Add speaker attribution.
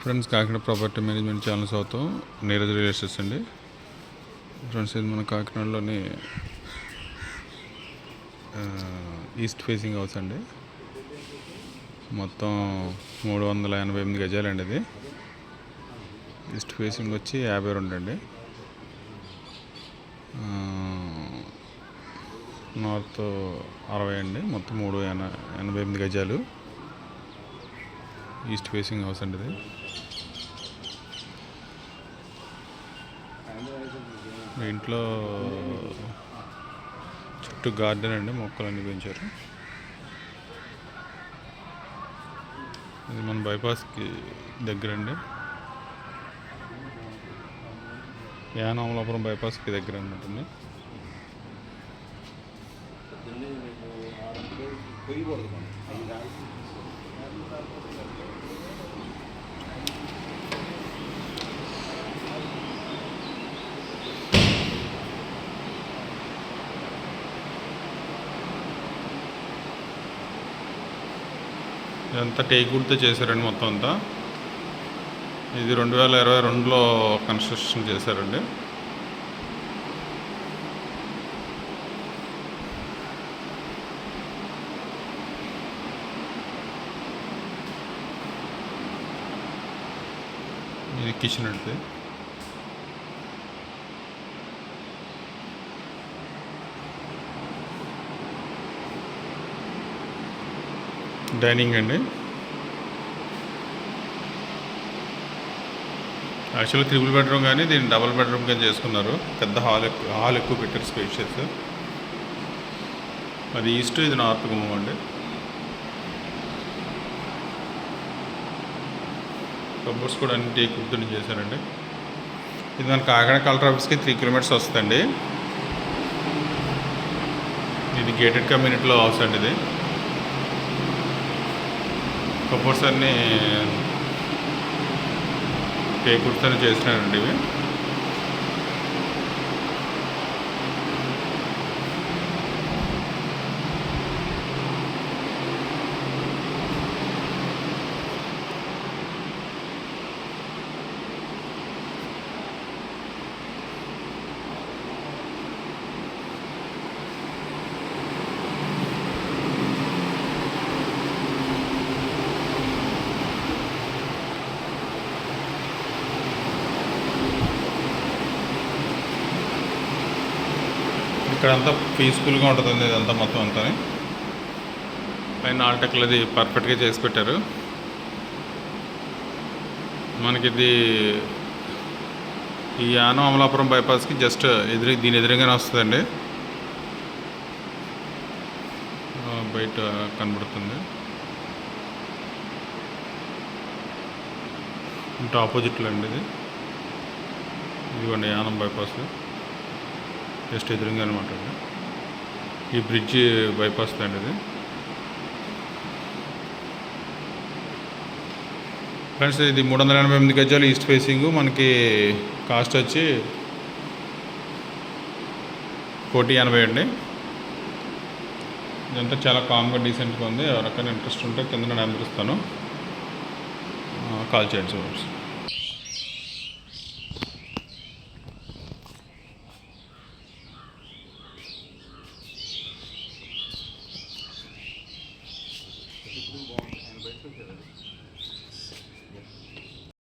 Speaker 1: Friends, Kakinada property management channel అవుతాం Neeraj real estates అండి. Friends, ఇది మన కాకినాడలోని ఈస్ట్ ఫేసింగ్ హౌస్ అండి. మొత్తం 388 గజాలండి. ఇది ఈస్ట్ ఫేసింగ్ వచ్చి 52 అండి. నార్త్ 60 అండి. మొత్తం 388 గజాలు ఈస్ట్ ఫేసింగ్ హౌస్ అండి. ఇది ఇంట్లో చుట్టూ గార్డెన్ అండి, మొక్కలన్నీ పెంచారు. ఇది మన బైపాస్కి దగ్గరండి, యానామలాపురం బైపాస్కి దగ్గర అన్నట్టుంది. ఇదంతా టేక్ వుడ్తో చేశారండి. మొత్తం అంతా ఇది 2022లో కన్స్ట్రక్షన్ చేశారండి. ఇది కిచెన్ అండి. డైనింగ్ అండి. యాక్చువల్లీ 3 బెడ్రూమ్ కానీ దీన్ని డబుల్ బెడ్రూమ్ కానీ చేసుకున్నారు. పెద్ద హాల్ ఎక్కువ పెట్టారు, స్పేషియస్. అది ఈస్ట్, ఇది నార్త్ గుమ్మం అండి. కబోర్డ్స్ కూడా అన్ని టేక్ వుడ్తో చేశారండి. ఇది మన కాకినాడ కలెక్టర్ ఆఫీస్కి 3 కిలోమీటర్స్ వస్తుందండి. ఇది గేటెడ్ కమ్యూనిటీలో హౌస్ అండి. ఇది కబోర్డ్స్ అన్నీ టేక్ వుడ్తో చేసినారండి. ఇవి ఇక్కడంతా పీస్ఫుల్గా ఉంటుంది. ఇదంతా మొత్తం అంతా పైన ఆల్టెక్లు అది పర్ఫెక్ట్గా చేసి పెట్టారు. మనకిది ఈ యానం అమలాపురం బైపాస్కి జస్ట్ దీని ఎదురుగానే వస్తుందండి. బయట కనబడుతుంది. ఇంటి ఆపోజిట్లో అండి. ఇదిగోండి యానం బైపాస్ జస్ట్ ఎదురుగా అనమాట. ఈ బ్రిడ్జి బైపాస్ అండి. ఇది ఫ్రెండ్స్, ఇది 388 గజాలు ఈస్ట్ ఫేసింగ్. మనకి కాస్ట్ వచ్చి 1,80,000 అండి. ఇదంతా చాలా కామ్గా డీసెంట్గా ఉంది. ఎవరికైనా ఇంట్రెస్ట్ ఉంటే కింద నెంబర్ ఇస్తాను, కాల్ చేయండి.